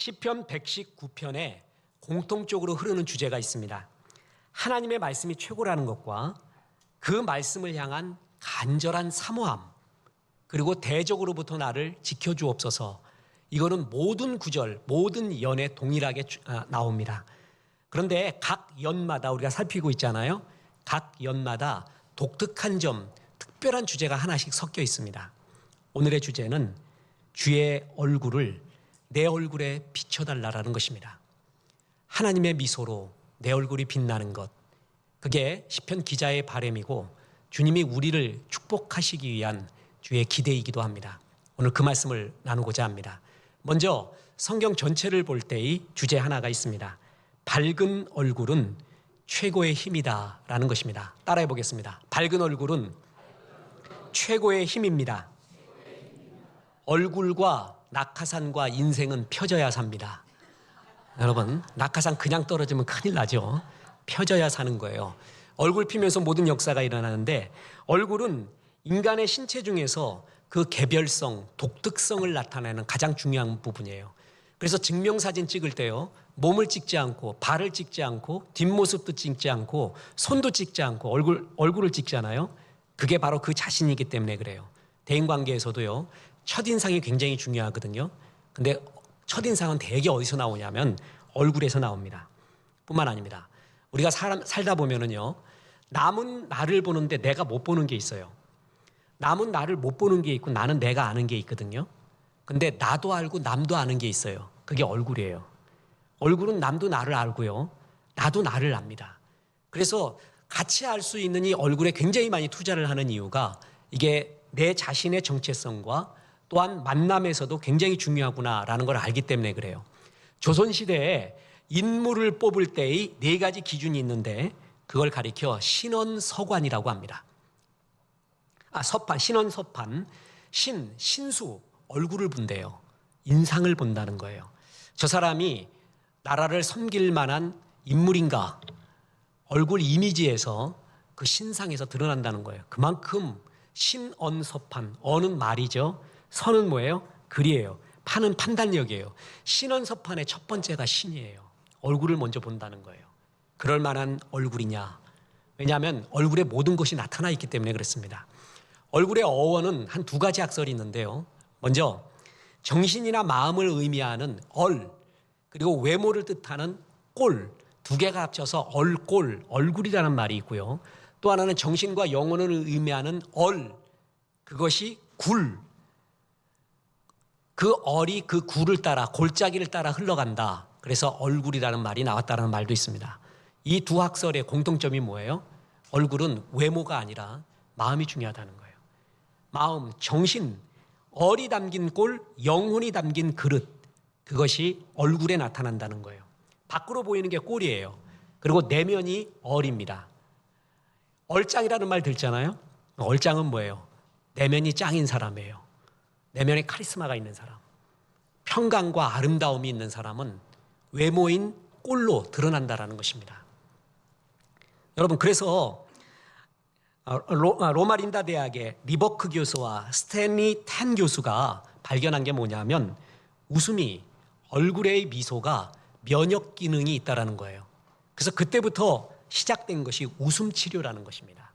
시편 119편에 공통적으로 흐르는 주제가 있습니다. 하나님의 말씀이 최고라는 것과 그 말씀을 향한 간절한 사모함, 그리고 대적으로부터 나를 지켜주옵소서. 이거는 모든 구절, 모든 연에 동일하게 나옵니다. 그런데 각 연마다 우리가 살피고 있잖아요. 각 연마다 독특한 점, 특별한 주제가 하나씩 섞여 있습니다. 오늘의 주제는 주의 얼굴을 내 얼굴에 비춰달라는 것입니다. 하나님의 미소로 내 얼굴이 빛나는 것, 그게 시편 기자의 바람이고 주님이 우리를 축복하시기 위한 주의 기대이기도 합니다. 오늘 그 말씀을 나누고자 합니다. 먼저 성경 전체를 볼 때의 주제 하나가 있습니다. 밝은 얼굴은 최고의 힘이다 라는 것입니다. 따라해 보겠습니다. 밝은 얼굴은 최고의 힘입니다. 얼굴과 낙하산과 인생은 펴져야 삽니다. 여러분, 낙하산 그냥 떨어지면 큰일 나죠. 펴져야 사는 거예요. 얼굴 피면서 모든 역사가 일어나는데 얼굴은 인간의 신체 중에서 그 개별성, 독특성을 나타내는 가장 중요한 부분이에요. 그래서 증명사진 찍을 때요, 몸을 찍지 않고 발을 찍지 않고 뒷모습도 찍지 않고 손도 찍지 않고 얼굴을 찍잖아요. 그게 바로 그 자신이기 때문에 그래요. 대인관계에서도요, 첫인상이 굉장히 중요하거든요. 근데 첫인상은 대개 어디서 나오냐면 얼굴에서 나옵니다. 뿐만 아닙니다. 우리가 살다 보면은요, 남은 나를 보는데 내가 못 보는 게 있어요. 남은 나를 못 보는 게 있고 나는 내가 아는 게 있거든요. 근데 나도 알고 남도 아는 게 있어요. 그게 얼굴이에요. 얼굴은 남도 나를 알고요, 나도 나를 압니다. 그래서 같이 알 수 있는 이 얼굴에 굉장히 많이 투자를 하는 이유가 이게 내 자신의 정체성과 또한 만남에서도 굉장히 중요하구나라는 걸 알기 때문에 그래요. 조선시대에 인물을 뽑을 때의 4가지 기준이 있는데 그걸 가리켜 신원서관이라고 합니다. 신원서판, 신수, 얼굴을 본대요. 인상을 본다는 거예요. 저 사람이 나라를 섬길 만한 인물인가, 얼굴 이미지에서 그 신상에서 드러난다는 거예요. 그만큼 신언서판, 언은 말이죠. 선은 뭐예요? 글이에요. 판은 판단력이에요. 신언서판의 첫 번째가 신이에요. 얼굴을 먼저 본다는 거예요. 그럴 만한 얼굴이냐. 왜냐하면 얼굴에 모든 것이 나타나 있기 때문에 그렇습니다. 얼굴의 어원은 한 2가지 학설이 있는데요. 먼저 정신이나 마음을 의미하는 얼, 그리고 외모를 뜻하는 꼴, 2개가 합쳐서 얼꼴, 얼굴이라는 말이 있고요. 또 하나는 정신과 영혼을 의미하는 얼, 그것이 굴, 그 얼이 그 굴을 따라, 골짜기를 따라 흘러간다. 그래서 얼굴이라는 말이 나왔다는 말도 있습니다. 이 2 학설의 공통점이 뭐예요? 얼굴은 외모가 아니라 마음이 중요하다는 거예요. 마음, 정신, 얼이 담긴 꼴, 영혼이 담긴 그릇, 그것이 얼굴에 나타난다는 거예요. 밖으로 보이는 게 꼴이에요. 그리고 내면이 얼입니다. 얼짱이라는 말 듣잖아요. 얼짱은 뭐예요? 내면이 짱인 사람이에요. 내면에 카리스마가 있는 사람, 평강과 아름다움이 있는 사람은 외모인 꼴로 드러난다는 것입니다. 여러분, 그래서 로마 린다 대학의 리버크 교수와 스탠리 텐 교수가 발견한 게 뭐냐면 웃음이, 얼굴의 미소가 면역 기능이 있다는 거예요. 그래서 그때부터 시작된 것이 웃음 치료라는 것입니다.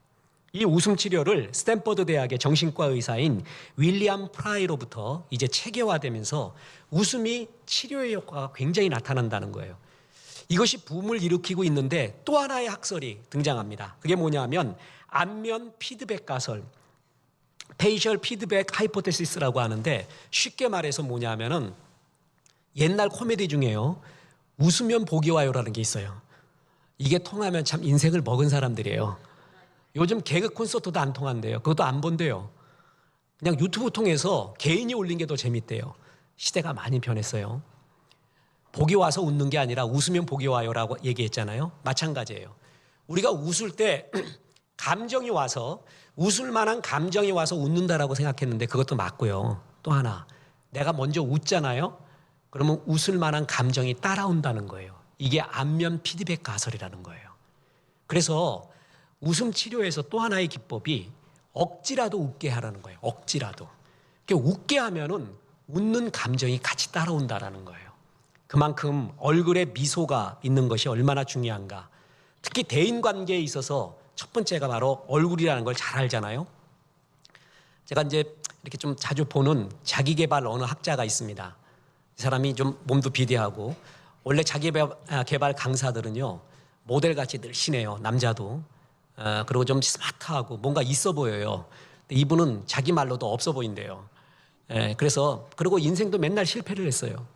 이 웃음 치료를 스탠퍼드 대학의 정신과 의사인 윌리엄 프라이로부터 이제 체계화되면서 웃음이 치료의 효과가 굉장히 나타난다는 거예요. 이것이 붐을 일으키고 있는데 또 하나의 학설이 등장합니다. 그게 뭐냐면 안면 피드백 가설, 페이셜 피드백 하이포테시스라고 하는데, 쉽게 말해서 뭐냐면은 옛날 코미디 중에요, 웃으면 복이 와요라는 게 있어요. 이게 통하면 참 인생을 먹은 사람들이에요. 요즘 개그 콘서트도 안 통한대요. 그것도 안 본대요. 그냥 유튜브 통해서 개인이 올린 게 더 재밌대요. 시대가 많이 변했어요. 복이 와서 웃는 게 아니라 웃으면 복이 와요라고 얘기했잖아요. 마찬가지예요. 우리가 웃을 때 감정이 와서, 웃을 만한 감정이 와서 웃는다라고 생각했는데 그것도 맞고요. 또 하나, 내가 먼저 웃잖아요. 그러면 웃을 만한 감정이 따라온다는 거예요. 이게 안면 피드백 가설이라는 거예요. 그래서 웃음 치료에서 또 하나의 기법이 억지라도 웃게 하라는 거예요. 억지라도. 웃게 하면은 웃는 감정이 같이 따라온다라는 거예요. 그만큼 얼굴에 미소가 있는 것이 얼마나 중요한가. 특히 대인관계에 있어서 첫 번째가 바로 얼굴이라는 걸 잘 알잖아요. 제가 이제 이렇게 좀 자주 보는 자기계발 언어 학자가 있습니다. 이 사람이 좀 몸도 비대하고, 원래 자기계발 강사들은요 모델같이 늘씬해요. 남자도. 그리고 좀 스마트하고 뭔가 있어 보여요. 근데 이분은 자기 말로도 없어 보인대요. 그리고 인생도 맨날 실패를 했어요.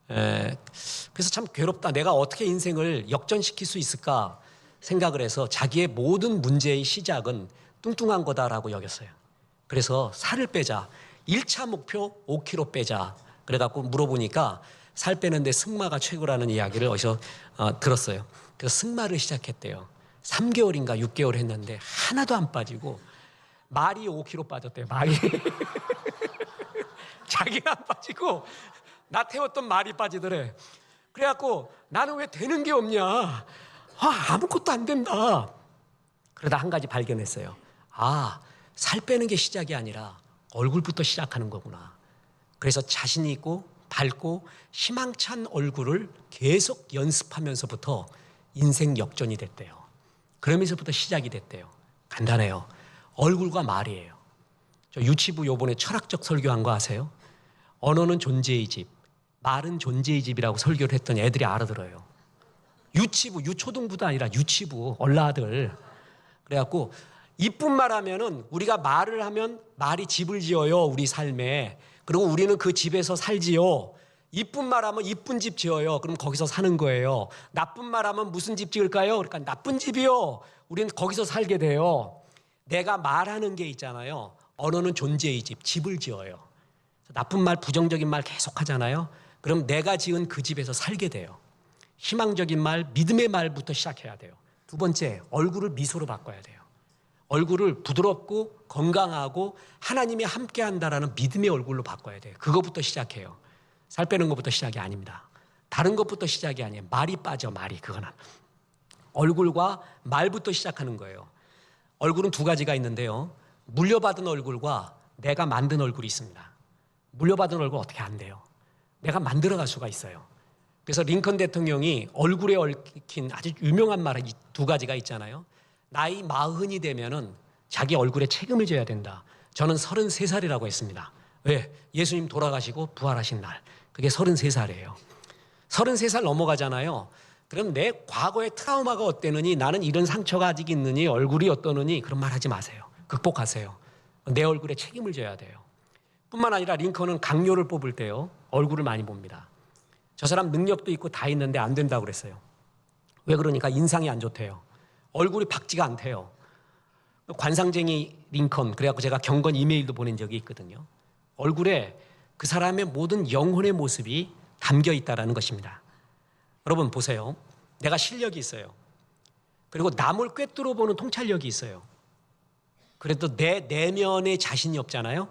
그래서 참 괴롭다. 내가 어떻게 인생을 역전시킬 수 있을까 생각을 해서 자기의 모든 문제의 시작은 뚱뚱한 거다라고 여겼어요. 그래서 살을 빼자. 1차 목표 5kg 빼자. 그래갖고 물어보니까 살 빼는데 승마가 최고라는 이야기를 어디서 들었어요. 그래서 승마를 시작했대요. 3개월인가 6개월 했는데 하나도 안 빠지고 말이 5kg 빠졌대요. 말이. 자기는 안 빠지고 나 태웠던 말이 빠지더래. 그래갖고 나는 왜 되는 게 없냐. 아무것도 안 된다. 그러다 한 가지 발견했어요. 살 빼는 게 시작이 아니라 얼굴부터 시작하는 거구나. 그래서 자신 있고 밝고 희망찬 얼굴을 계속 연습하면서부터 인생 역전이 됐대요. 그러면서부터 시작이 됐대요. 간단해요. 얼굴과 말이에요. 저 유치부 요번에 철학적 설교한 거 아세요? 언어는 존재의 집, 말은 존재의 집이라고 설교를 했더니 애들이 알아들어요. 유치부, 유초등부도 아니라 유치부, 얼라들. 그래갖고 이쁜 말 하면은 우리가 말을 하면 말이 집을 지어요, 우리 삶에. 그리고 우리는 그 집에서 살지요. 이쁜 말 하면 이쁜 집 지어요. 그럼 거기서 사는 거예요. 나쁜 말 하면 무슨 집 지을까요? 그러니까 나쁜 집이요. 우리는 거기서 살게 돼요. 내가 말하는 게 있잖아요. 언어는 존재의 집, 집을 지어요. 나쁜 말, 부정적인 말 계속 하잖아요. 그럼 내가 지은 그 집에서 살게 돼요. 희망적인 말, 믿음의 말부터 시작해야 돼요. 두 번째, 얼굴을 미소로 바꿔야 돼요. 얼굴을 부드럽고 건강하고 하나님이 함께 한다라는 믿음의 얼굴로 바꿔야 돼요. 그거부터 시작해요. 살 빼는 것부터 시작이 아닙니다. 다른 것부터 시작이 아니에요. 말이 빠져, 말이. 그거는. 얼굴과 말부터 시작하는 거예요. 얼굴은 두 가지가 있는데요. 물려받은 얼굴과 내가 만든 얼굴이 있습니다. 물려받은 얼굴 어떻게 안 돼요? 내가 만들어갈 수가 있어요. 그래서 링컨 대통령이 얼굴에 얽힌 아주 유명한 말 두 가지가 있잖아요. 나이 40이 되면은 자기 얼굴에 책임을 져야 된다. 저는 33살이라고 했습니다. 왜? 예수님 돌아가시고 부활하신 날. 그게 33살이에요. 33살 넘어가잖아요. 그럼 내 과거의 트라우마가 어땠느니, 나는 이런 상처가 아직 있느니, 얼굴이 어떠느니, 그런 말 하지 마세요. 극복하세요. 내 얼굴에 책임을 져야 돼요. 뿐만 아니라 링컨은 강요를 뽑을 때요, 얼굴을 많이 봅니다. 저 사람 능력도 있고 다 있는데 안 된다고 그랬어요. 왜 그러니까 인상이 안 좋대요. 얼굴이 밝지가 않대요. 관상쟁이 링컨, 그래갖고 제가 경건 이메일도 보낸 적이 있거든요. 얼굴에 그 사람의 모든 영혼의 모습이 담겨 있다는 것입니다. 여러분 보세요. 내가 실력이 있어요. 그리고 남을 꿰뚫어 보는 통찰력이 있어요. 그래도 내 내면에 자신이 없잖아요.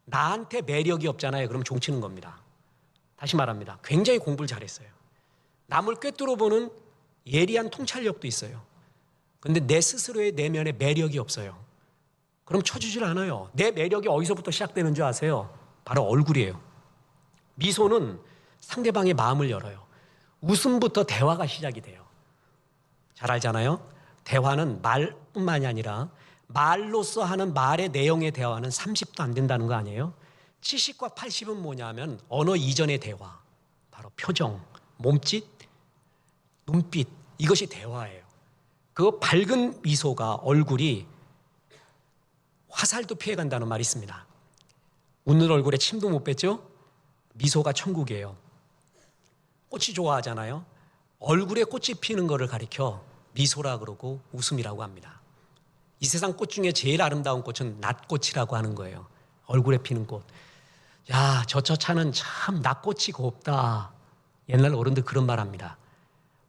나한테 매력이 없잖아요. 그럼 종치는 겁니다. 다시 말합니다. 굉장히 공부를 잘했어요. 남을 꿰뚫어 보는 예리한 통찰력도 있어요. 그런데 내 스스로의 내면에 매력이 없어요. 그럼 쳐주질 않아요. 내 매력이 어디서부터 시작되는 줄 아세요? 바로 얼굴이에요. 미소는 상대방의 마음을 열어요. 웃음부터 대화가 시작이 돼요. 잘 알잖아요. 대화는 말뿐만이 아니라 말로써 하는 말의 내용의 대화는 30도 안 된다는 거 아니에요? 70과 80은 뭐냐면 언어 이전의 대화, 바로 표정, 몸짓, 눈빛, 이것이 대화예요. 그 밝은 미소가, 얼굴이 화살도 피해간다는 말이 있습니다. 웃는 얼굴에 침도 못 뱉죠? 미소가 천국이에요. 꽃이 좋아하잖아요. 얼굴에 꽃이 피는 것을 가리켜 미소라 그러고 웃음이라고 합니다. 이 세상 꽃 중에 제일 아름다운 꽃은 낫꽃이라고 하는 거예요. 얼굴에 피는 꽃. 야, 저 차는 참 낫꽃이 곱다. 옛날 어른들 그런 말 합니다.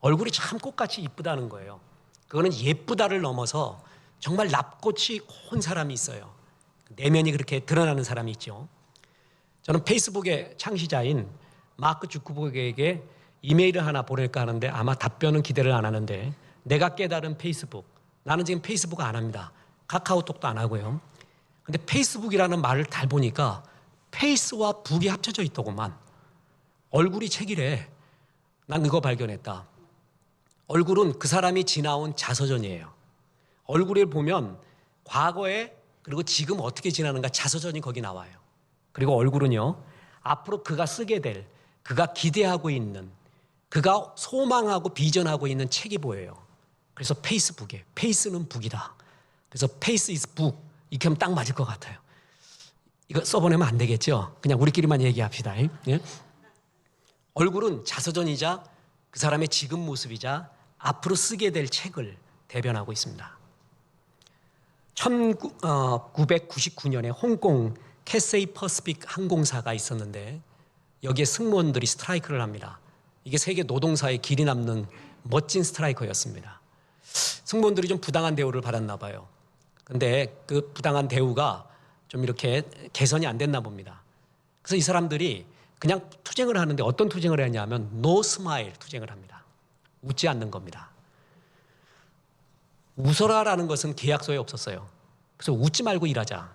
얼굴이 참 꽃같이 이쁘다는 거예요. 그거는 예쁘다를 넘어서 정말 납꽃이 고운 사람이 있어요. 내면이 그렇게 드러나는 사람이 있죠. 저는 페이스북의 창시자인 마크 주크버그에게 이메일을 하나 보낼까 하는데 아마 답변은 기대를 안 하는데, 내가 깨달은 페이스북, 나는 지금 페이스북 안 합니다. 카카오톡도 안 하고요. 근데 페이스북이라는 말을 달 보니까 페이스와 북이 합쳐져 있더구만. 얼굴이 책이래. 난 그거 발견했다. 얼굴은 그 사람이 지나온 자서전이에요. 얼굴을 보면 과거에 그리고 지금 어떻게 지나는가 자서전이 거기 나와요. 그리고 얼굴은요, 앞으로 그가 쓰게 될, 그가 기대하고 있는, 그가 소망하고 비전하고 있는 책이 보여요. 그래서 페이스북에, 페이스는 북이다. 그래서 페이스 이즈 북, 이렇게 하면 딱 맞을 것 같아요. 이거 써보내면 안 되겠죠? 그냥 우리끼리만 얘기합시다. 예? 얼굴은 자서전이자 그 사람의 지금 모습이자 앞으로 쓰게 될 책을 대변하고 있습니다. 1999년에 홍콩 캐세이 퍼시픽 항공사가 있었는데 여기에 승무원들이 스트라이크를 합니다. 이게 세계 노동사의 길이 남는 멋진 스트라이커였습니다. 승무원들이 좀 부당한 대우를 받았나 봐요. 근데 그 부당한 대우가 좀 이렇게 개선이 안 됐나 봅니다. 그래서 이 사람들이 그냥 투쟁을 하는데 어떤 투쟁을 했냐면 노 스마일 투쟁을 합니다. 웃지 않는 겁니다. 웃어라라는 것은 계약서에 없었어요. 그래서 웃지 말고 일하자.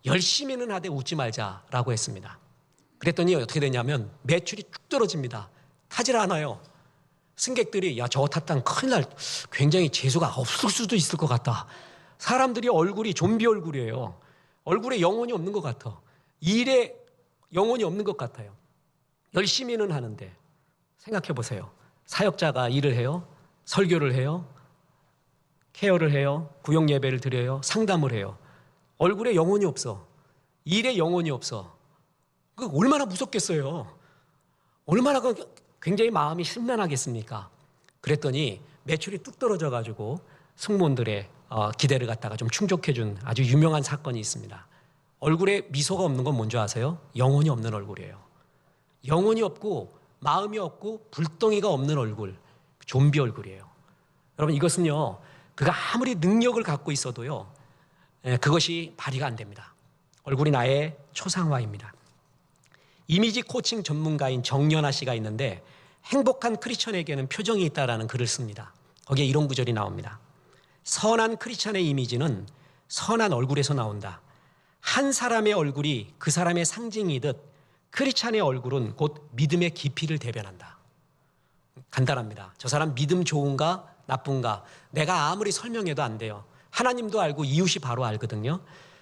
열심히는 하되 웃지 말자라고 했습니다. 그랬더니 어떻게 되냐면 매출이 쭉 떨어집니다. 타질 않아요. 승객들이 야 저거 탔다면 큰일 날 굉장히 재수가 없을 수도 있을 것 같다. 사람들이 얼굴이 좀비 얼굴이에요. 얼굴에 영혼이 없는 것 같아. 일에 영혼이 없는 것 같아요. 열심히는 하는데 생각해 보세요. 사역자가 일을 해요. 설교를 해요. 케어를 해요. 구역 예배를 드려요. 상담을 해요. 얼굴에 영혼이 없어. 일에 영혼이 없어. 그 얼마나 무섭겠어요. 얼마나 굉장히 마음이 심란하겠습니까? 그랬더니 매출이 뚝 떨어져가지고 승무원들의 기대를 갖다가 좀 충족해준 아주 유명한 사건이 있습니다. 얼굴에 미소가 없는 건 뭔지 아세요? 영혼이 없는 얼굴이에요. 영혼이 없고 마음이 없고 불덩이가 없는 얼굴, 좀비 얼굴이에요. 여러분 이것은요, 그가 아무리 능력을 갖고 있어도요, 그것이 발휘가 안 됩니다. 얼굴이 나의 초상화입니다. 이미지 코칭 전문가인 정연아 씨가 있는데 행복한 크리스천에게는 표정이 있다라는 글을 씁니다. 거기에 이런 구절이 나옵니다. 선한 크리스천의 이미지는 선한 얼굴에서 나온다. 한 사람의 얼굴이 그 사람의 상징이듯 크리스천의 얼굴은 곧 믿음의 깊이를 대변한다. 간단합니다. 저 사람 믿음 좋은가 나쁜가 내가 아무리 설명해도 안 돼요. 하나님도 알고 이웃이 바로 알거든요.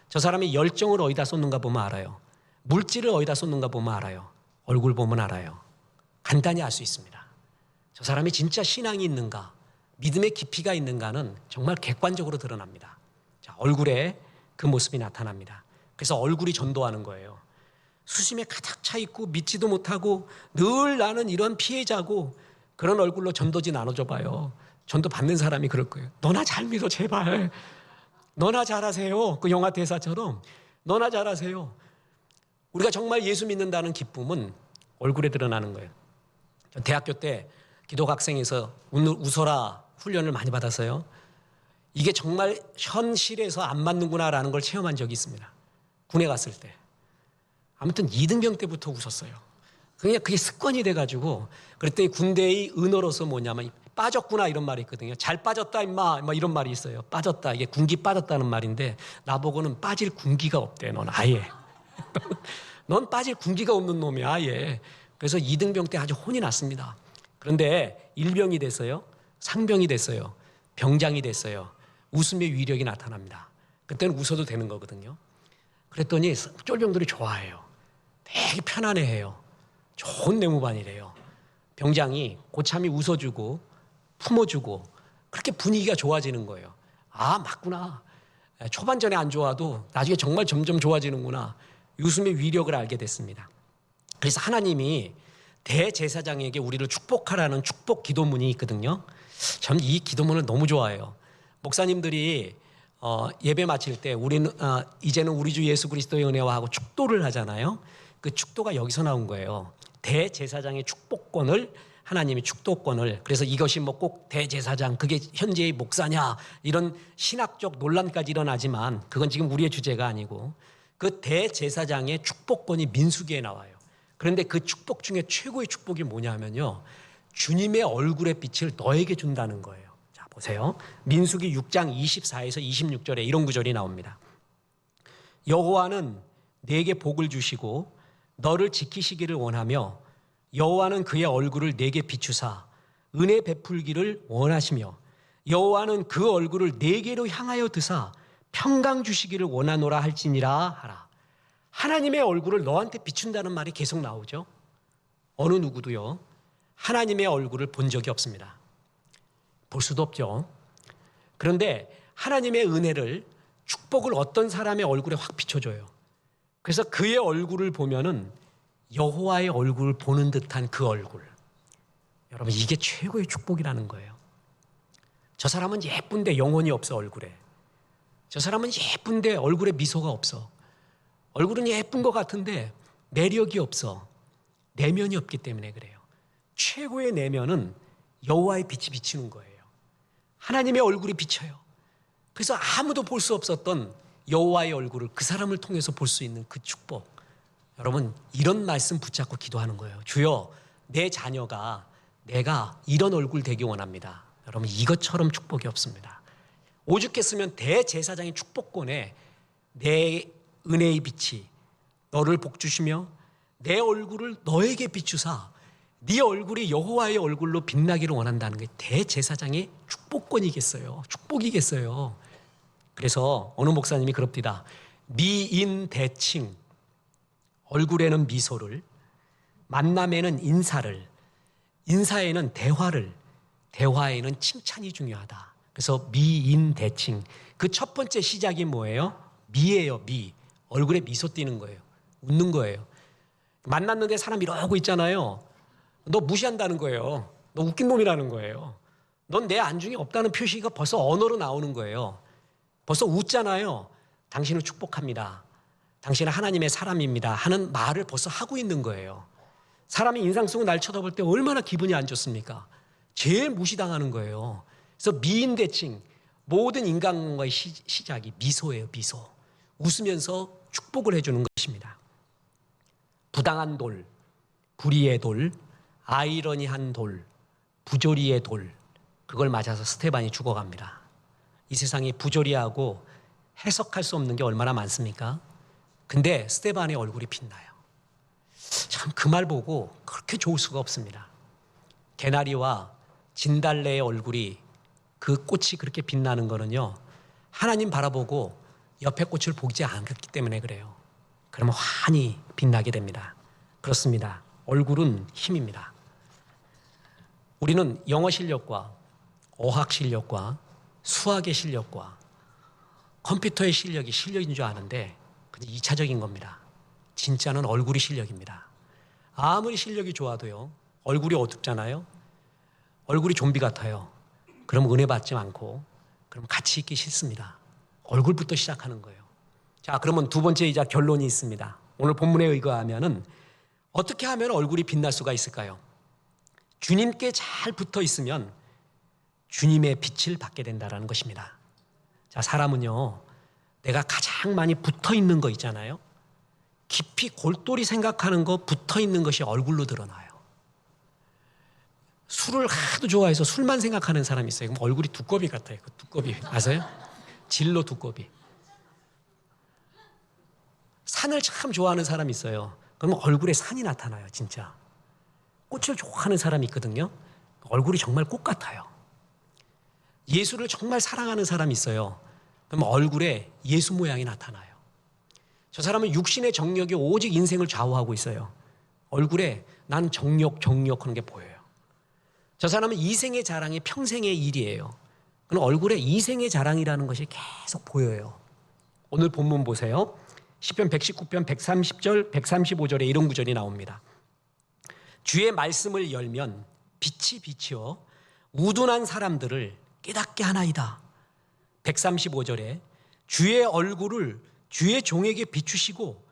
저 사람이 열정을 어디다 쏟는가 보면 알아요. 물질을 어디다 쏟는가 보면 알아요. 얼굴 보면 알아요. 간단히 알 수 있습니다. 저 사람이 진짜 신앙이 있는가 믿음의 깊이가 있는가는 정말 객관적으로 드러납니다. 자, 얼굴에 그 모습이 나타납니다. 그래서 얼굴이 전도하는 거예요. 수심에 가득 차 있고 믿지도 못하고 늘 나는 이런 피해자고 그런 얼굴로 전도지 나눠줘 봐요. 전도 받는 사람이 그럴 거예요. 너나 잘 믿어 제발. 너나 잘하세요. 그 영화 대사처럼 너나 잘하세요. 우리가 정말 예수 믿는다는 기쁨은 얼굴에 드러나는 거예요. 대학교 때 기독학생에서 웃어라 훈련을 많이 받았어요. 이게 정말 현실에서 안 맞는구나라는 걸 체험한 적이 있습니다. 군에 갔을 때. 아무튼 2등병 때부터 웃었어요. 그냥 그게 습관이 돼가지고 그랬더니 군대의 은어로서 뭐냐면 빠졌구나 이런 말이 있거든요. 잘 빠졌다 임마 뭐 이런 말이 있어요. 빠졌다 이게 군기 빠졌다는 말인데 나보고는 빠질 군기가 없대. 넌 아예. 넌 빠질 군기가 없는 놈이야 아예. 그래서 2등병 때 아주 혼이 났습니다. 그런데 일병이 됐어요. 상병이 됐어요. 병장이 됐어요. 웃음의 위력이 나타납니다. 그때는 웃어도 되는 거거든요. 그랬더니 쫄병들이 좋아해요. 되게 편안해해요. 좋은 내무반이래요. 병장이 고참이 웃어주고 품어주고 그렇게 분위기가 좋아지는 거예요. 아 맞구나. 초반전에 안 좋아도 나중에 정말 점점 좋아지는구나. 웃음의 위력을 알게 됐습니다. 그래서 하나님이 대제사장에게 우리를 축복하라는 축복 기도문이 있거든요. 저는 이 기도문을 너무 좋아해요. 목사님들이 예배 마칠 때 우리는 이제는 우리 주 예수 그리스도의 은혜와 하고 축도를 하잖아요. 그 축도가 여기서 나온 거예요. 대제사장의 축복권을 하나님이 축도권을 그래서 이것이 뭐 꼭 대제사장 그게 현재의 목사냐 이런 신학적 논란까지 일어나지만 그건 지금 우리의 주제가 아니고 그 대제사장의 축복권이 민수기에 나와요. 그런데 그 축복 중에 최고의 축복이 뭐냐면요. 주님의 얼굴의 빛을 너에게 준다는 거예요. 자 보세요. 민수기 6장 24에서 26절에 이런 구절이 나옵니다. 여호와는 네게 복을 주시고 너를 지키시기를 원하며 여호와는 그의 얼굴을 내게 비추사 은혜 베풀기를 원하시며 여호와는 그 얼굴을 내게로 향하여 드사 평강 주시기를 원하노라 할지니라 하라. 하나님의 얼굴을 너한테 비춘다는 말이 계속 나오죠. 어느 누구도요, 하나님의 얼굴을 본 적이 없습니다. 볼 수도 없죠. 그런데 하나님의 은혜를, 축복을 어떤 사람의 얼굴에 확 비춰줘요. 그래서 그의 얼굴을 보면은 여호와의 얼굴을 보는 듯한 그 얼굴. 여러분, 이게 최고의 축복이라는 거예요. 저 사람은 예쁜데 영혼이 없어, 얼굴에. 저 사람은 예쁜데 얼굴에 미소가 없어. 얼굴은 예쁜 것 같은데 매력이 없어. 내면이 없기 때문에 그래요. 최고의 내면은 여호와의 빛이 비치는 거예요. 하나님의 얼굴이 비쳐요. 그래서 아무도 볼 수 없었던 여호와의 얼굴을 그 사람을 통해서 볼 수 있는 그 축복. 여러분, 이런 말씀 붙잡고 기도하는 거예요. 주여, 내 자녀가 내가 이런 얼굴 되기 원합니다. 여러분, 이것처럼 축복이 없습니다. 오죽했으면 대제사장의 축복권에 내 은혜의 빛이 너를 복주시며 내 얼굴을 너에게 비추사 네 얼굴이 여호와의 얼굴로 빛나기를 원한다는 게 대제사장의 축복권이겠어요. 축복이겠어요. 그래서 어느 목사님이 그럽니다. 미인대칭, 얼굴에는 미소를, 만남에는 인사를, 인사에는 대화를, 대화에는 칭찬이 중요하다. 그래서 미인대칭. 그 첫 번째 시작이 뭐예요? 미예요, 미. 얼굴에 미소 띄는 거예요. 웃는 거예요. 만났는데 사람 이러고 있잖아요. 너 무시한다는 거예요. 너 웃긴 놈이라는 거예요. 넌 내 안중에 없다는 표시가 벌써 언어로 나오는 거예요. 벌써 웃잖아요. 당신을 축복합니다. 당신은 하나님의 사람입니다 하는 말을 벌써 하고 있는 거예요. 사람이 인상 쓰고 날 쳐다볼 때 얼마나 기분이 안 좋습니까? 제일 무시당하는 거예요. 그래서 미인대칭, 모든 인간과의 시작이 미소예요. 미소. 웃으면서 축복을 해주는 것입니다. 부당한 돌, 불의의 돌, 아이러니한 돌, 부조리의 돌, 그걸 맞아서 스데반이 죽어갑니다. 이 세상에 부조리하고 해석할 수 없는 게 얼마나 많습니까? 근데 스데반의 얼굴이 빛나요. 참, 그 말 보고 그렇게 좋을 수가 없습니다. 개나리와 진달래의 얼굴이, 그 꽃이 그렇게 빛나는 거는요, 하나님 바라보고 옆에 꽃을 보지 않았기 때문에 그래요. 그러면 환히 빛나게 됩니다. 그렇습니다. 얼굴은 힘입니다. 우리는 영어 실력과 어학 실력과 수학의 실력과 컴퓨터의 실력이 실력인 줄 아는데 그게 2차적인 겁니다. 진짜는 얼굴이 실력입니다. 아무리 실력이 좋아도요, 얼굴이 어둡잖아요. 얼굴이 좀비 같아요. 그럼 은혜 받지 않고, 그럼 같이 있기 싫습니다. 얼굴부터 시작하는 거예요. 자, 그러면 두 번째이자 결론이 있습니다. 오늘 본문에 의거하면은 어떻게 하면 얼굴이 빛날 수가 있을까요? 주님께 잘 붙어 있으면 주님의 빛을 받게 된다는 것입니다. 자, 사람은요, 내가 가장 많이 붙어 있는 거 있잖아요. 깊이 골똘히 생각하는 거, 붙어 있는 것이 얼굴로 드러나요. 술을 하도 좋아해서 술만 생각하는 사람이 있어요. 그럼 얼굴이 두꺼비 같아요. 그 두꺼비 아세요? 진로 두꺼비. 산을 참 좋아하는 사람이 있어요. 그러면 얼굴에 산이 나타나요. 진짜. 꽃을 좋아하는 사람이 있거든요. 얼굴이 정말 꽃 같아요. 예수를 정말 사랑하는 사람이 있어요. 그러면 얼굴에 예수 모양이 나타나요. 저 사람은 육신의 정력이 오직 인생을 좌우하고 있어요. 얼굴에 난 정력 하는 게 보여요. 저 사람은 이생의 자랑이 평생의 일이에요. 그럼 얼굴에 이생의 자랑이라는 것이 계속 보여요. 오늘 본문 보세요. 시편 119편 130절 135절에 이런 구절이 나옵니다. 주의 말씀을 열면 빛이 비치어 우둔한 사람들을 깨닫게 하나이다. 135절에 주의 얼굴을 주의 종에게 비추시고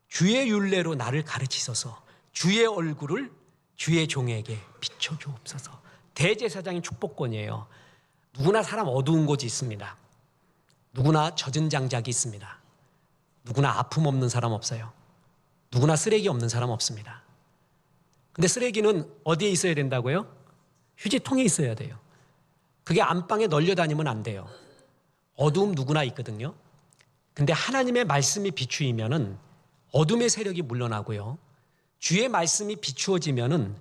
주의 율례로 나를 가르치소서. 주의 얼굴을 주의 종에게 비춰주옵소서. 대제사장의 축복권이에요. 누구나 사람 어두운 곳이 있습니다. 누구나 젖은 장작이 있습니다. 누구나 아픔 없는 사람 없어요. 누구나 쓰레기 없는 사람 없습니다. 근데 쓰레기는 어디에 있어야 된다고요? 휴지통에 있어야 돼요. 그게 안방에 널려 다니면 안 돼요. 어두움 누구나 있거든요. 근데 하나님의 말씀이 비추이면은 어둠의 세력이 물러나고요. 주의 말씀이 비추어지면은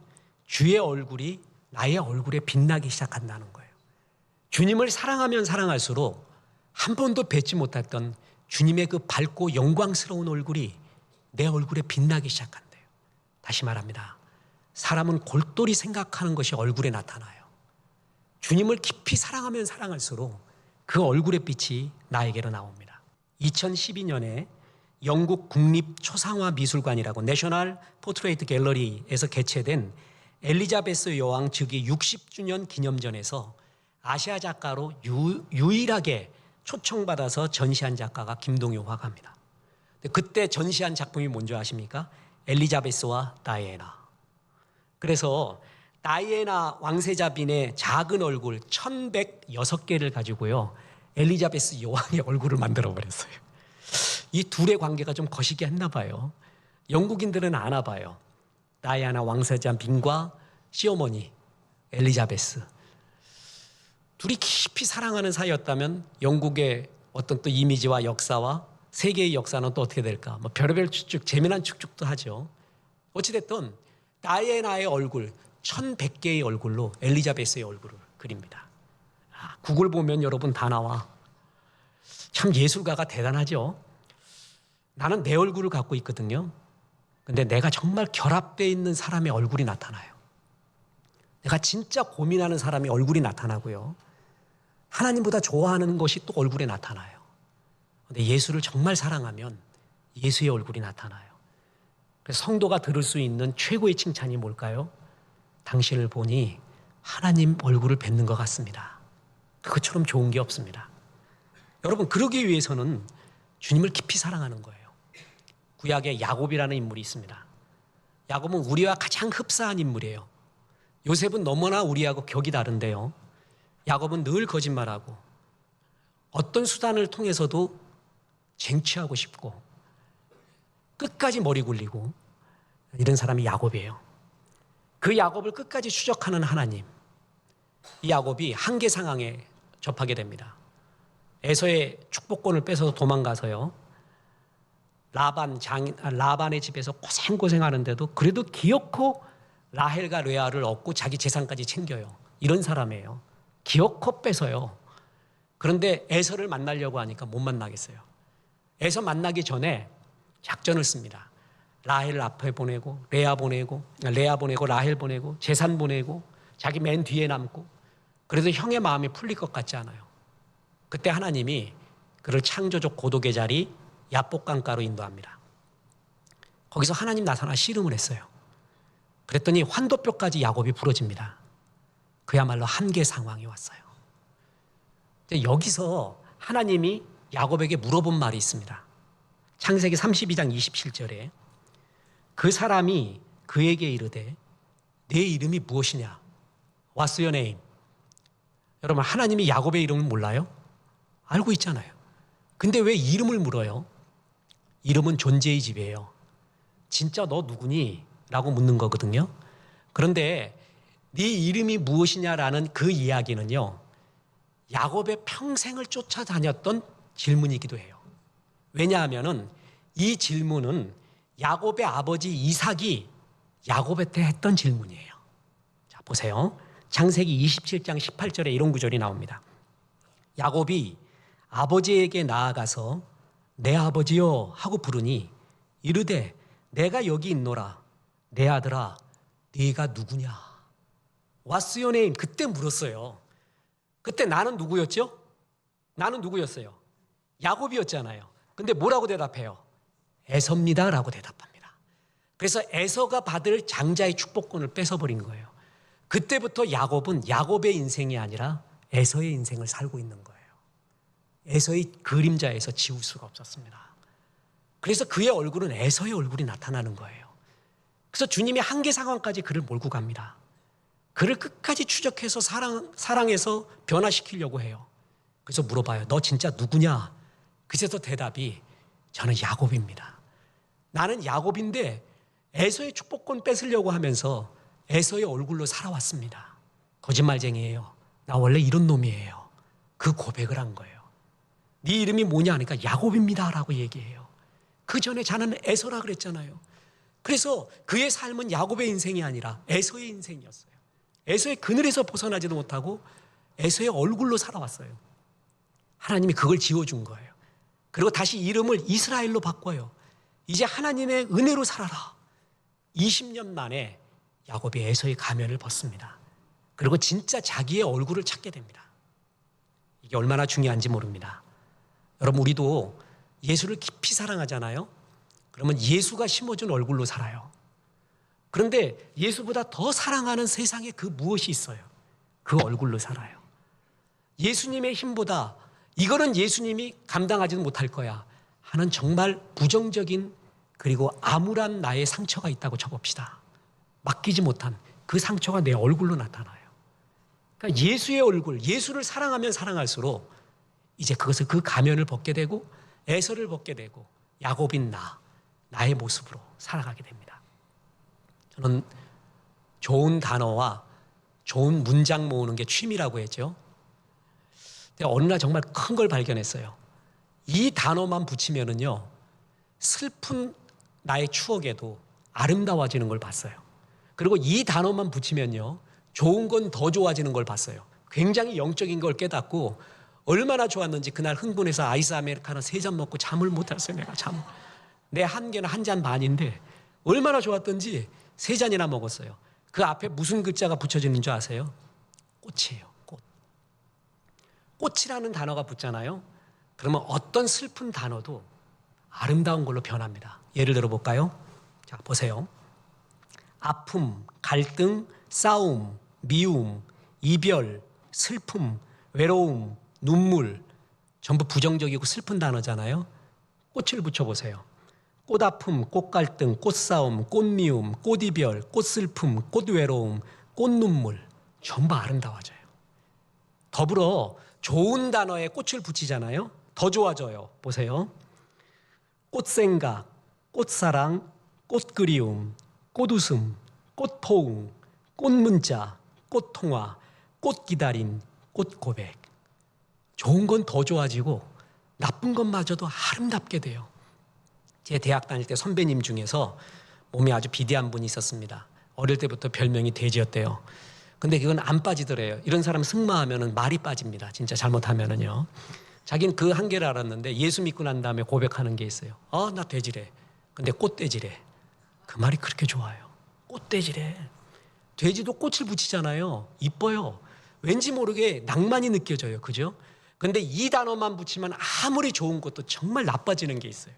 주의 얼굴이 나의 얼굴에 빛나기 시작한다는 거예요. 주님을 사랑하면 사랑할수록 한 번도 뵙지 못했던 주님의 그 밝고 영광스러운 얼굴이 내 얼굴에 빛나기 시작한대요. 다시 말합니다. 사람은 골똘히 생각하는 것이 얼굴에 나타나요. 주님을 깊이 사랑하면 사랑할수록 그 얼굴의 빛이 나에게로 나옵니다. 2012년에 영국 국립초상화미술관이라고 내셔널 포트레이트 갤러리에서 개최된 엘리자베스 여왕 즉위 60주년 기념전에서 아시아 작가로 유일하게 초청받아서 전시한 작가가 김동효 화가입니다. 그때 전시한 작품이 뭔지 아십니까? 엘리자베스와 다이애나. 그래서 다이애나 왕세자빈의 작은 얼굴 1106개를 가지고요, 엘리자베스 여왕의 얼굴을 만들어 버렸어요. 이 둘의 관계가 좀 거시기 했나 봐요. 영국인들은 아나 봐요. 다이애나 왕세자빈과 시어머니 엘리자베스. 둘이 깊이 사랑하는 사이였다면 영국의 어떤 또 이미지와 역사와 세계의 역사는 또 어떻게 될까? 뭐 별의별 추측, 재미난 추측도 하죠. 어찌됐든 다이애나의 얼굴 1100개의 얼굴로 엘리자베스의 얼굴을 그립니다. 구글 보면 여러분 다 나와. 참 예술가가 대단하죠. 나는 내 얼굴을 갖고 있거든요. 근데 내가 정말 결합되어 있는 사람의 얼굴이 나타나요. 내가 진짜 고민하는 사람의 얼굴이 나타나고요. 하나님보다 좋아하는 것이 또 얼굴에 나타나요. 근데 예수를 정말 사랑하면 예수의 얼굴이 나타나요. 그래서 성도가 들을 수 있는 최고의 칭찬이 뭘까요? 당신을 보니 하나님 얼굴을 뵙는 것 같습니다. 그것처럼 좋은 게 없습니다. 여러분, 그러기 위해서는 주님을 깊이 사랑하는 거예요. 구약에 야곱이라는 인물이 있습니다. 야곱은 우리와 가장 흡사한 인물이에요. 요셉은 너무나 우리하고 격이 다른데요. 야곱은 늘 거짓말하고 어떤 수단을 통해서도 쟁취하고 싶고 끝까지 머리 굴리고 이런 사람이 야곱이에요. 그 야곱을 끝까지 추적하는 하나님. 이 야곱이 한계 상황에 접하게 됩니다. 에서의 축복권을 뺏어서 도망가서요, 라반의 집에서 고생하는데도 그래도 기어코 라헬과 레아를 얻고 자기 재산까지 챙겨요. 이런 사람이에요. 기어코 뺏어요. 그런데 에서를 만나려고 하니까 못 만나겠어요. 에서 만나기 전에 작전을 씁니다. 라헬 앞에 보내고 레아 보내고 라헬 보내고 재산 보내고 자기 맨 뒤에 남고. 그래도 형의 마음이 풀릴 것 같지 않아요. 그때 하나님이 그를 창조적 고독의 자리 야복강가로 인도합니다. 거기서 하나님 나타나 씨름을 했어요. 그랬더니 환도뼈까지 야곱이 부러집니다. 그야말로 한계 상황이 왔어요. 여기서 하나님이 야곱에게 물어본 말이 있습니다. 창세기 32장 27절에 그 사람이 그에게 이르되 내 이름이 무엇이냐? What's your name? 여러분, 하나님이 야곱의 이름을 몰라요? 알고 있잖아요. 근데 왜 이름을 물어요? 이름은 존재의 집이에요. 진짜 너 누구니? 라고 묻는 거거든요. 그런데 네 이름이 무엇이냐라는 그 이야기는요, 야곱의 평생을 쫓아다녔던 질문이기도 해요. 왜냐하면은 이 질문은 야곱의 아버지 이삭이 야곱한테 했던 질문이에요. 자, 보세요. 창세기 27장 18절에 이런 구절이 나옵니다. 야곱이 아버지에게 나아가서 내 아버지여 하고 부르니 이르되 내가 여기 있노라. 내 아들아, 네가 누구냐? What's your name? 그때 물었어요. 그때 나는 누구였죠? 나는 누구였어요? 야곱이었잖아요. 근데 뭐라고 대답해요? 에서입니다 라고 대답합니다. 그래서 에서가 받을 장자의 축복권을 뺏어버린 거예요. 그때부터 야곱은 야곱의 인생이 아니라 에서의 인생을 살고 있는 거예요. 에서의 그림자에서 지울 수가 없었습니다. 그래서 그의 얼굴은 에서의 얼굴이 나타나는 거예요. 그래서 주님이 한계 상황까지 그를 몰고 갑니다. 그를 끝까지 추적해서 사랑해서 변화시키려고 해요. 그래서 물어봐요. 너 진짜 누구냐? 그래서 대답이 저는 야곱입니다. 나는 야곱인데 에서의 축복권 뺏으려고 하면서 에서의 얼굴로 살아왔습니다. 거짓말쟁이에요. 나 원래 이런 놈이에요. 그 고백을 한 거예요. 네 이름이 뭐냐 하니까 야곱입니다 라고 얘기해요. 그 전에 자는 에서라 그랬잖아요. 그래서 그의 삶은 야곱의 인생이 아니라 에서의 인생이었어요. 에서의 그늘에서 벗어나지도 못하고 에서의 얼굴로 살아왔어요. 하나님이 그걸 지워준 거예요. 그리고 다시 이름을 이스라엘로 바꿔요. 이제 하나님의 은혜로 살아라. 20년 만에 야곱이 에서의 가면을 벗습니다. 그리고 진짜 자기의 얼굴을 찾게 됩니다. 이게 얼마나 중요한지 모릅니다. 여러분, 우리도 예수를 깊이 사랑하잖아요. 그러면 예수가 심어준 얼굴로 살아요. 그런데 예수보다 더 사랑하는 세상에 그 무엇이 있어요? 그 얼굴로 살아요. 예수님의 힘보다 이거는 예수님이 감당하지 못할 거야 하는 정말 부정적인 그리고 암울한 나의 상처가 있다고 쳐봅시다. 맡기지 못한 그 상처가 내 얼굴로 나타나요. 그러니까 예수의 얼굴, 예수를 사랑하면 사랑할수록 이제 그것을 그 가면을 벗게 되고 에서를 벗게 되고 야곱인 나의 모습으로 살아가게 됩니다. 저는 좋은 단어와 좋은 문장 모으는 게 취미라고 했죠. 근데 어느 날 정말 큰 걸 발견했어요. 이 단어만 붙이면은요, 슬픈 나의 추억에도 아름다워지는 걸 봤어요. 그리고 이 단어만 붙이면요, 좋은 건 더 좋아지는 걸 봤어요. 굉장히 영적인 걸 깨닫고 얼마나 좋았는지 그날 흥분해서 아이스 아메리카노 3잔 먹고 잠을 못 잤어요. 내가 잠을. 내 한개는 1잔 반인데 얼마나 좋았던지 3잔이나 먹었어요. 그 앞에 무슨 글자가 붙여지는 줄 아세요? 꽃이에요. 꽃. 꽃이라는 단어가 붙잖아요. 그러면 어떤 슬픈 단어도 아름다운 걸로 변합니다. 예를 들어 볼까요? 자, 보세요. 아픔, 갈등, 싸움, 미움, 이별, 슬픔, 외로움, 눈물, 전부 부정적이고 슬픈 단어잖아요. 꽃을 붙여보세요. 꽃아픔, 꽃갈등, 꽃싸움, 꽃미움, 꽃이별, 꽃슬픔, 꽃외로움, 꽃눈물, 전부 아름다워져요. 더불어 좋은 단어에 꽃을 붙이잖아요. 더 좋아져요. 보세요. 꽃생각, 꽃사랑, 꽃그리움, 꽃웃음, 꽃포옹, 꽃문자, 꽃통화, 꽃기다림, 꽃고백. 좋은 건 더 좋아지고 나쁜 것마저도 아름답게 돼요. 제 대학 다닐 때 선배님 중에서 몸이 아주 비대한 분이 있었습니다. 어릴 때부터 별명이 돼지였대요. 근데 그건 안 빠지더래요. 이런 사람 승마하면 말이 빠집니다. 진짜 잘못하면은요. 자기는 그 한계를 알았는데 예수 믿고 난 다음에 고백하는 게 있어요. 나 돼지래. 근데 꽃돼지래. 그 말이 그렇게 좋아요. 꽃돼지래. 돼지도 꽃을 붙이잖아요. 이뻐요. 왠지 모르게 낭만이 느껴져요. 그죠? 근데 이 단어만 붙이면 아무리 좋은 것도 정말 나빠지는 게 있어요.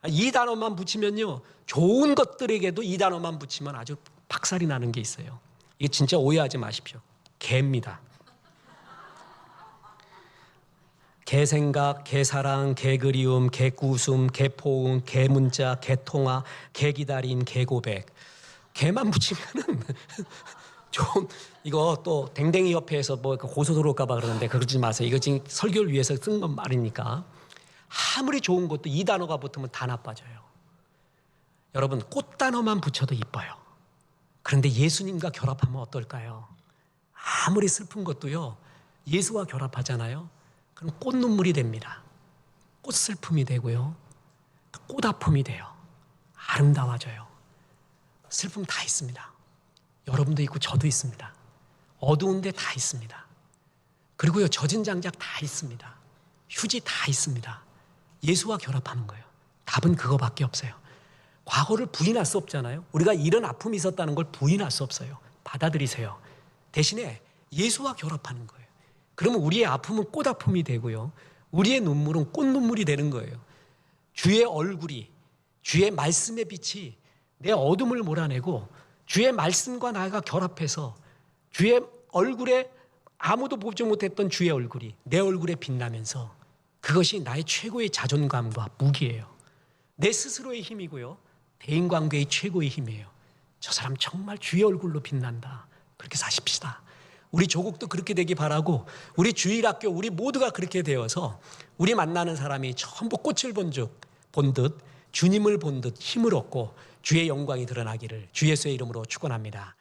이 단어만 붙이면요, 좋은 것들에게도 이 단어만 붙이면 아주 박살이 나는 게 있어요. 이게 진짜 오해하지 마십시오. 개입니다. 개생각, 개사랑, 개그리움, 개꾸숨, 개포응, 개문자, 개통화, 개기다림, 개고백. 개만 붙이면은 좀 이거 또 댕댕이 협회에서 뭐 고소 들어올까 봐 그러는데 그러지 마세요. 이거 지금 설교를 위해서 쓴 건 말이니까. 아무리 좋은 것도 이 단어가 붙으면 다 나빠져요. 여러분, 꽃 단어만 붙여도 이뻐요. 그런데 예수님과 결합하면 어떨까요? 아무리 슬픈 것도요, 예수와 결합하잖아요. 그럼 꽃눈물이 됩니다. 꽃슬픔이 되고요, 꽃아픔이 돼요. 아름다워져요. 슬픔 다 있습니다. 여러분도 있고 저도 있습니다. 어두운데 다 있습니다. 그리고요, 젖은 장작 다 있습니다. 휴지 다 있습니다. 예수와 결합하는 거예요. 답은 그거밖에 없어요. 과거를 부인할 수 없잖아요. 우리가 이런 아픔이 있었다는 걸 부인할 수 없어요. 받아들이세요. 대신에 예수와 결합하는 거예요. 그러면 우리의 아픔은 꽃아픔이 되고요, 우리의 눈물은 꽃눈물이 되는 거예요. 주의 얼굴이, 주의 말씀의 빛이 내 어둠을 몰아내고 주의 말씀과 나가 결합해서 주의 얼굴에 아무도 보지 못했던 주의 얼굴이 내 얼굴에 빛나면서 그것이 나의 최고의 자존감과 무기예요. 내 스스로의 힘이고요, 대인관계의 최고의 힘이에요. 저 사람 정말 주의 얼굴로 빛난다. 그렇게 사십시다. 우리 조국도 그렇게 되기 바라고, 우리 주일학교 우리 모두가 그렇게 되어서 우리 만나는 사람이 전부 꽃을 본 듯 주님을 본 듯 힘을 얻고 주의 영광이 드러나기를 주 예수의 이름으로 축원합니다.